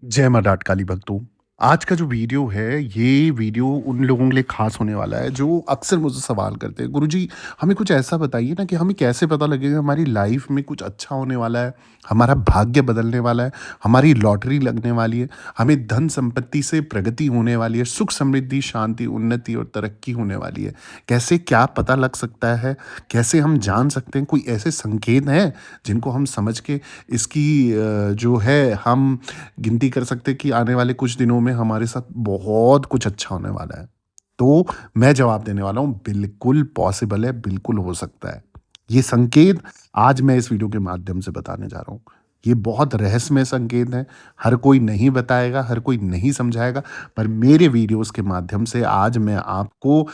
जय माँ डाट काली भक्तों। आज का जो वीडियो है, ये वीडियो उन लोगों के लिए ख़ास होने वाला है जो अक्सर मुझसे सवाल करते हैं, गुरुजी हमें कुछ ऐसा बताइए ना कि हमें कैसे पता लगेगा हमारी लाइफ में कुछ अच्छा होने वाला है, हमारा भाग्य बदलने वाला है, हमारी लॉटरी लगने वाली है, हमें धन संपत्ति से प्रगति होने वाली है, सुख समृद्धि, शांति, उन्नति और तरक्की होने वाली है। कैसे क्या पता लग सकता है? कैसे हम जान सकते हैं? कोई ऐसे संकेत हैं जिनको हम समझ के इसकी जो है हम गिनती कर सकते हैं कि आने वाले कुछ दिनों में हमारे साथ बहुत कुछ अच्छा होने वाला है। तो मैं जवाब देने वाला हूँ, बिल्कुल पॉसिबल है, बिल्कुल हो सकता है। ये संकेत आज मैं इस वीडियो के माध्यम से बताने जा रहा हूँ। ये बहुत रहस्यमय संकेत हैं, हर कोई नहीं बताएगा, हर कोई नहीं समझाएगा, पर मेरे वीडियोज़ के माध्यम से आज मैं आपको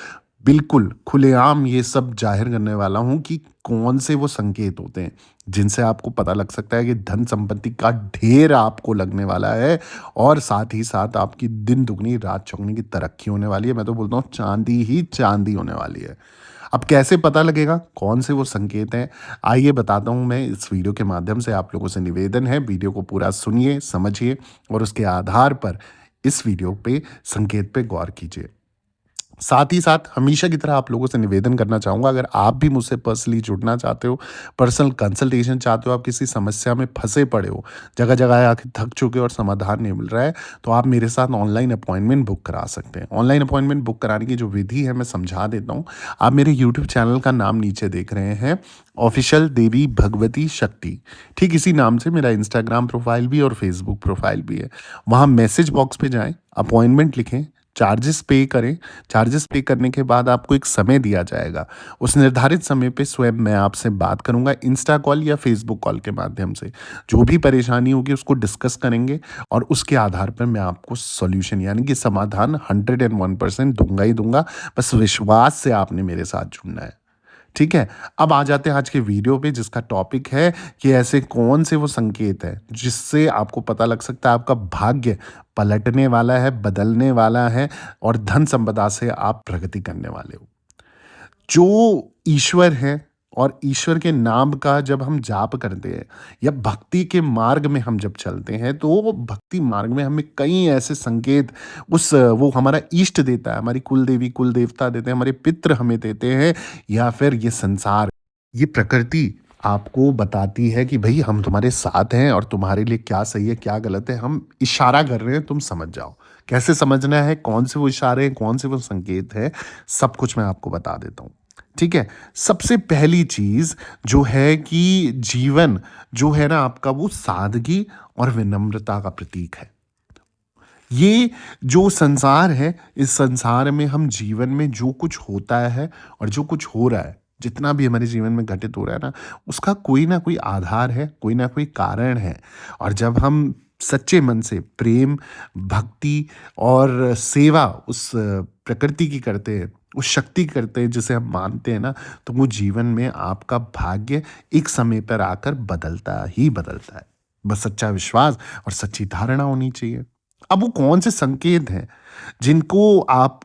बिल्कुल खुलेआम ये सब ज़ाहिर करने वाला हूँ कि कौन से वो संकेत होते हैं, जिनसे आपको पता लग सकता है कि धन संपत्ति का ढेर आपको लगने वाला है और साथ ही साथ आपकी दिन दुगनी रात चौगुनी की तरक्की होने वाली है। मैं तो बोलता हूँ चाँदी ही चाँदी होने वाली है। अब कैसे पता लगेगा? कौन से वो संकेत हैं? आइए बताता हूँ मैं इस वीडियो के माध्यम से। आप लोगों से निवेदन है, वीडियो को पूरा सुनिए, समझिए और उसके आधार पर इस वीडियो पे संकेत पे गौर कीजिए। साथ ही साथ हमेशा की तरह आप लोगों से निवेदन करना चाहूँगा, अगर आप भी मुझसे पर्सनली जुड़ना चाहते हो, पर्सनल कंसल्टेशन चाहते हो, आप किसी समस्या में फँसे पड़े हो, जगह-जगह आके थक चुके हो और समाधान नहीं मिल रहा है, तो आप मेरे साथ ऑनलाइन अपॉइंटमेंट बुक करा सकते हैं। ऑनलाइन अपॉइंटमेंट बुक कराने की जो विधि है मैं समझा देता हूँ। आप मेरे यूट्यूब चैनल का नाम नीचे देख रहे हैं, ऑफ़िशियल देवी भगवती शक्ति। ठीक इसी नाम से मेरा इंस्टाग्राम प्रोफ़ाइल भी और फ़ेसबुक प्रोफ़ाइल भी है। वहाँ मैसेज बॉक्स पे जाएँ, अपॉइंटमेंट लिखें, चार्जेस पे करें। चार्जेस पे करने के बाद आपको एक समय दिया जाएगा। उस निर्धारित समय पे स्वयं मैं आपसे बात करूँगा, इंस्टा कॉल या फ़ेसबुक कॉल के माध्यम से। जो भी परेशानी होगी उसको डिस्कस करेंगे और उसके आधार पर मैं आपको सॉल्यूशन यानी कि समाधान 101% दूँगा ही दूँगा। बस विश्वास से आपने मेरे साथ जुड़ना है। ठीक है? अब आ जाते हैं आज के वीडियो पे, जिसका टॉपिक है कि ऐसे कौन से वो संकेत हैं जिससे आपको पता लग सकता है आपका भाग्य पलटने वाला है, बदलने वाला है और धन संपदा से आप प्रगति करने वाले हो। जो ईश्वर है और ईश्वर के नाम का जब हम जाप करते हैं या भक्ति के मार्ग में हम जब चलते हैं, तो वो भक्ति मार्ग में हमें कई ऐसे संकेत वो हमारा इष्ट देता है, हमारी कुल देवी कुल देवता देते हैं, हमारे पितृ हमें देते हैं या फिर ये संसार, ये प्रकृति आपको बताती है कि भई हम तुम्हारे साथ हैं और तुम्हारे लिए क्या सही है, क्या गलत है, हम इशारा कर रहे हैं, तुम समझ जाओ। कैसे समझना है, कौन से वो इशारे हैं, कौन से वो संकेत हैं, सब कुछ मैं आपको बता देता हूँ। ठीक है? सबसे पहली चीज़ जो है कि जीवन जो है ना आपका, वो सादगी और विनम्रता का प्रतीक है। ये जो संसार है, इस संसार में हम जीवन में जो कुछ होता है और जो कुछ हो रहा है, जितना भी हमारे जीवन में घटित हो रहा है ना, उसका कोई ना कोई आधार है, कोई ना कोई कारण है। और जब हम सच्चे मन से प्रेम, भक्ति और सेवा उस प्रकृति की करते हैं, उस शक्ति की करते हैं जिसे हम मानते हैं ना, तो वो जीवन में आपका भाग्य एक समय पर आकर बदलता ही बदलता है। बस सच्चा विश्वास और सच्ची धारणा होनी चाहिए। अब वो कौन से संकेत हैं जिनको आप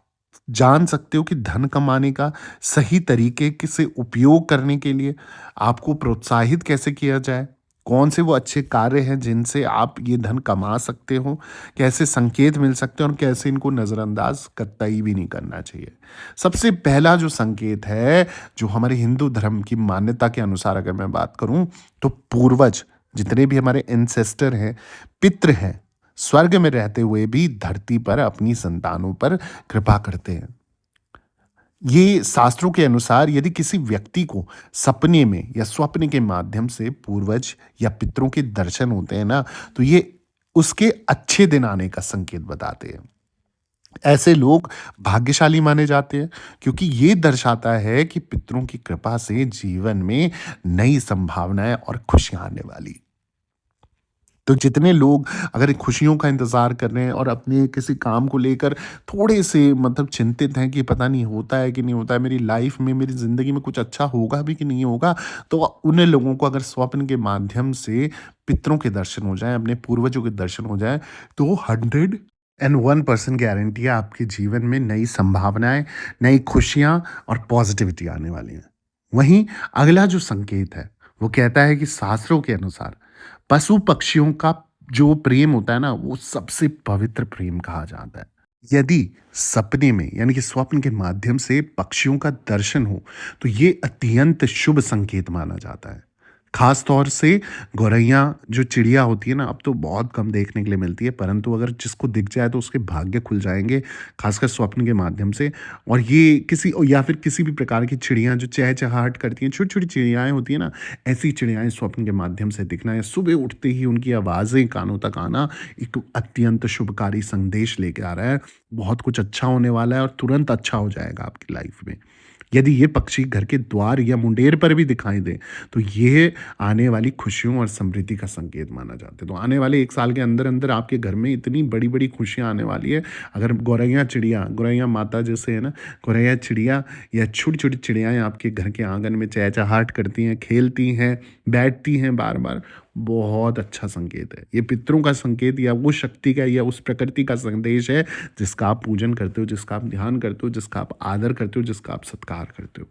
जान सकते हो कि धन कमाने का सही तरीके से उपयोग करने के लिए आपको प्रोत्साहित कैसे किया जाए? कौन से वो अच्छे कार्य हैं जिनसे आप ये धन कमा सकते हो? कैसे संकेत मिल सकते हैं और कैसे इनको नज़रअंदाज कतई भी नहीं करना चाहिए? सबसे पहला जो संकेत है, जो हमारे हिंदू धर्म की मान्यता के अनुसार अगर मैं बात करूँ, तो पूर्वज जितने भी हमारे एंसेस्टर हैं, पितृ हैं, स्वर्ग में रहते हुए भी धरती पर अपनी संतानों पर कृपा करते हैं। ये शास्त्रों के अनुसार यदि किसी व्यक्ति को सपने में या स्वप्न के माध्यम से पूर्वज या पितरों के दर्शन होते हैं ना, तो ये उसके अच्छे दिन आने का संकेत बताते हैं। ऐसे लोग भाग्यशाली माने जाते हैं क्योंकि ये दर्शाता है कि पितरों की कृपा से जीवन में नई संभावनाएं और खुशियां आने वाली। तो जितने लोग अगर खुशियों का इंतज़ार कर रहे हैं और अपने किसी काम को लेकर थोड़े-से मतलब चिंतित हैं कि पता नहीं होता है कि नहीं होता है, मेरी लाइफ़ में, मेरी ज़िंदगी में कुछ अच्छा होगा भी कि नहीं होगा, तो उन लोगों को अगर स्वप्न के माध्यम से पितरों के दर्शन हो जाएँ, अपने पूर्वजों के दर्शन हो जाएँ, तो 101% गारंटी है आपके जीवन में नई संभावनाएँ, नई खुशियाँ और पॉज़िटिविटी आने वाली हैं। वहीं अगला जो संकेत है, वो कहता है कि शास्त्रों के अनुसार पशु-पक्षियों का जो प्रेम होता है ना, वो सबसे पवित्र प्रेम कहा जाता है। यदि सपने में यानी कि स्वप्न के माध्यम से पक्षियों का दर्शन हो, तो ये अत्यंत शुभ संकेत माना जाता है। खास तौर से गौरैया जो चिड़िया होती है ना, अब तो बहुत कम देखने के लिए मिलती है, परंतु अगर जिसको दिख जाए तो उसके भाग्य खुल जाएँगे, खासकर स्वप्न के माध्यम से। और ये किसी या फिर किसी भी प्रकार की चिड़िया जो चहचहाहट करती हैं, छोटी-छोटी चिड़ियाएँ होती हैं ना, ऐसी चिड़ियाएँ स्वप्न के माध्यम से दिखना या सुबह उठते ही उनकी आवाज़ें कानों तक आना एक अत्यंत शुभकारी संदेश लेके आ रहा है। बहुत कुछ अच्छा होने वाला है और तुरंत अच्छा हो जाएगा आपकी लाइफ में। यदि ये पक्षी घर के द्वार या मुंडेर पर भी दिखाई दे, तो ये आने वाली खुशियों और समृद्धि का संकेत माना जाता है। तो आने वाले 1 साल के अंदर-अंदर आपके घर में इतनी बड़ी-बड़ी खुशियाँ आने वाली है। अगर गौरैया माता जैसे है ना, गौरैया चिड़िया या छोटी-छोटी चिड़ियाएँ आपके घर के आँगन में चहचहाट करती हैं, खेलती हैं, बैठती हैं बार-बार, बहुत अच्छा संकेत है। ये पितरों का संकेत या वो शक्ति का या उस प्रकृति का संदेश है, जिसका आप पूजन करते हो, जिसका आप ध्यान करते हो, जिसका आप आदर करते हो, जिसका आप सत्कार करते हो।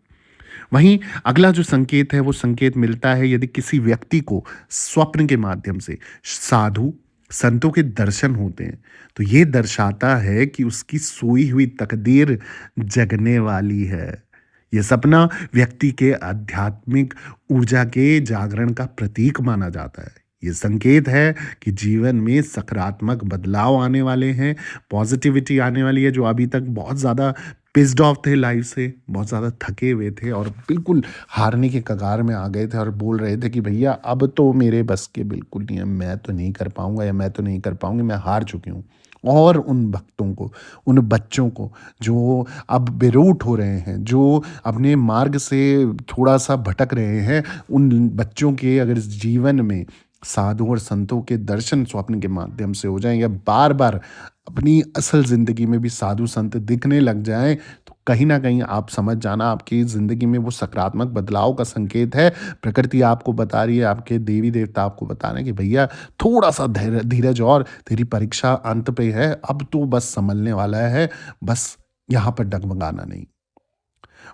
वहीं अगला जो संकेत है, वो संकेत मिलता है यदि किसी व्यक्ति को स्वप्न के माध्यम से साधु, संतों के दर्शन होते हैं, तो ये दर्शाता है कि उसकी सोई हुई तकदीर जगने वाली है। ये सपना व्यक्ति के आध्यात्मिक ऊर्जा के जागरण का प्रतीक माना जाता है। ये संकेत है कि जीवन में सकारात्मक बदलाव आने वाले हैं, पॉजिटिविटी आने वाली है। जो अभी तक बहुत ज़्यादा पिस्ड ऑफ थे लाइफ से, बहुत ज़्यादा थके हुए थे और बिल्कुल हारने के कगार में आ गए थे और बोल रहे थे कि भैया अब तो मेरे बस के बिल्कुल नहीं है, मैं तो नहीं कर पाऊँगा या मैं तो नहीं कर पाऊँगी, मैं हार चुकी हूँ। और उन भक्तों को, उन बच्चों को जो अब बेरूठ हो रहे हैं, जो अपने मार्ग से थोड़ा-सा भटक रहे हैं, उन बच्चों के अगर जीवन में साधु और संतों के दर्शन स्वप्न के माध्यम से हो जाएँ या बार-बार अपनी असल ज़िंदगी में भी साधु संत दिखने लग जाएँ, तो कहीं न कहीं आप समझ जाना आपकी ज़िंदगी में वो सकारात्मक बदलाव का संकेत है। प्रकृति आपको बता रही है, आपके देवी-देवता आपको बता रहे हैं कि भैया थोड़ा-सा धीरज और तेरी परीक्षा अंत पे है, अब तो बस सँभलने वाला है, बस यहाँ पर डगमगाना नहीं।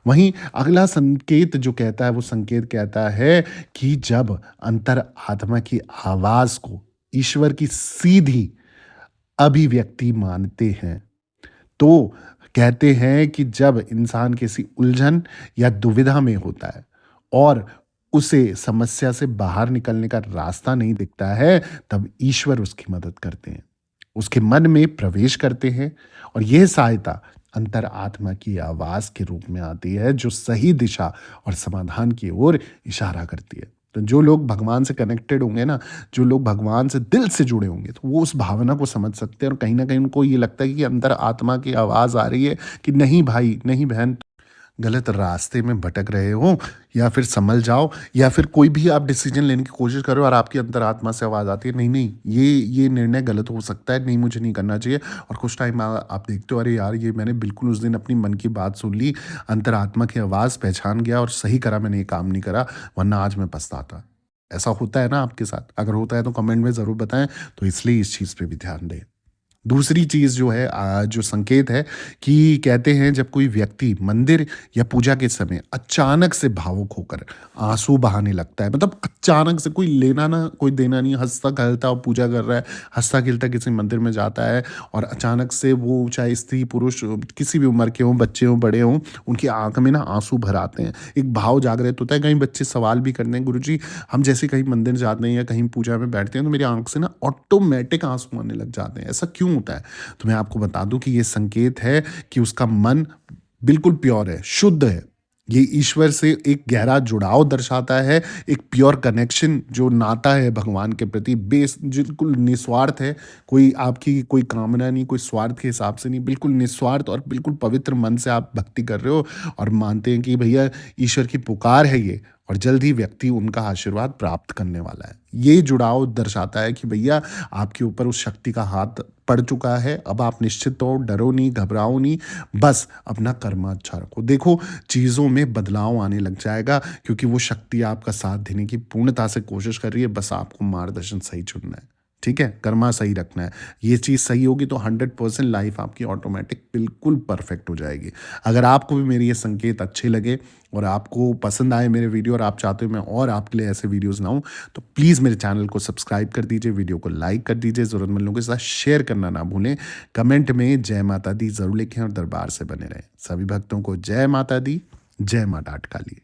वहीं अगला संकेत जो कहता है, वो संकेत कहता है कि जब अंतर आत्मा की आवाज़ को ईश्वर की सीधी अभिव्यक्ति मानते हैं, तो कहते हैं कि जब इंसान किसी उलझन या दुविधा में होता है और उसे समस्या से बाहर निकलने का रास्ता नहीं दिखता है, तब ईश्वर उसकी मदद करते हैं। उसके मन में प्रवेश करते हैं और यह सहायता अंतर आत्मा की आवाज़ के रूप में आती है, जो सही दिशा और समाधान की ओर इशारा करती है। तो जो लोग भगवान से कनेक्टेड होंगे ना, जो लोग भगवान से दिल से जुड़े होंगे, तो वो उस भावना को समझ सकते हैं और कहीं न कहीं उनको ये लगता है कि अंदर आत्मा की आवाज़ आ रही है कि नहीं भाई, नहीं बहन, गलत रास्ते में भटक रहे हो या फिर संभल जाओ या फिर कोई भी आप डिसीजन लेने की कोशिश कर रहे हो और आपकी अंतरात्मा से आवाज़ आती है, नहीं नहीं, ये निर्णय गलत हो सकता है, नहीं मुझे नहीं करना चाहिए। और कुछ टाइम आप देखते हो, अरे यार ये मैंने बिल्कुल उस दिन अपनी मन की बात सुन ली, अंतरात्मा की आवाज़ पहचान गया और सही करा, मैंने ये काम नहीं करा, वरना आज मैं पछताता। ऐसा होता है ना आपके साथ? अगर होता है तो कमेंट में ज़रूर बताएं। तो इसलिए इस चीज़ पे भी ध्यान दें। दूसरी चीज़ जो है, जो संकेत है कि कहते हैं जब कोई व्यक्ति मंदिर या पूजा के समय अचानक से भावुक होकर आंसू बहाने लगता है, मतलब अचानक से, कोई लेना ना कोई देना नहीं, हंसता खेलता और पूजा कर रहा है, हंसता खेलता किसी मंदिर में जाता है और अचानक से वो चाहे स्त्री पुरुष किसी भी उम्र के हों, बच्चे हों बड़े हों, उनकी आंख में ना आंसू भर आते हैं, एक भाव जागृत होता है। कहीं बच्चे सवाल भी करते हैं, गुरुजी हम जैसे कहीं मंदिर जाते हैं या कहीं पूजा में बैठते हैं तो मेरी आंख से ना ऑटोमेटिक आंसू आने लग जाते हैं, ऐसा क्यों होता है? तो मैं आपको बता दूं कि ये संकेत है कि उसका मन बिल्कुल प्योर है, शुद्ध है। ये ईश्वर से एक गहरा जुड़ाव दर्शाता है, एक प्योर कनेक्शन जो नाता है भगवान के प्रति, बिल्कुल निस्वार्थ है। कोई आपकी कोई कामना नहीं, कोई स्वार्थ के हिसाब से नहीं, बिल्कुल निस्वार्थ और बिल्कुल पवित्र मन से आप भक्ति कर रहे हो और मानते हैं कि भैया ईश्वर की पुकार है ये, और जल्द ही व्यक्ति उनका आशीर्वाद प्राप्त करने वाला है। ये जुड़ाव दर्शाता है कि भैया आपके ऊपर उस शक्ति का हाथ पड़ चुका है, अब आप निश्चित हो, डरो नहीं, घबराओ नहीं, बस अपना कर्म अच्छा रखो। देखो चीज़ों में बदलाव आने लग जाएगा, क्योंकि वो शक्ति आपका साथ देने की पूर्णता से कोशिश कर रही है, बस आपको मार्गदर्शन सही चुनना है। ठीक है, कर्मा सही रखना है। ये चीज़ सही होगी तो 100% लाइफ आपकी ऑटोमेटिक बिल्कुल परफेक्ट हो जाएगी। अगर आपको भी मेरे ये संकेत अच्छे लगे और आपको पसंद आए मेरे वीडियो और आप चाहते हो मैं और आपके लिए ऐसे वीडियोस लाऊं, तो प्लीज़ मेरे चैनल को सब्सक्राइब कर दीजिए, वीडियो को लाइक कर दीजिए, ज़रूरतमंद लोगों के साथ शेयर करना ना भूलें। कमेंट में जय माता दी ज़रूर लिखें और दरबार से बने रहें। सभी भक्तों को जय माता दी, जय माँ डाट काली।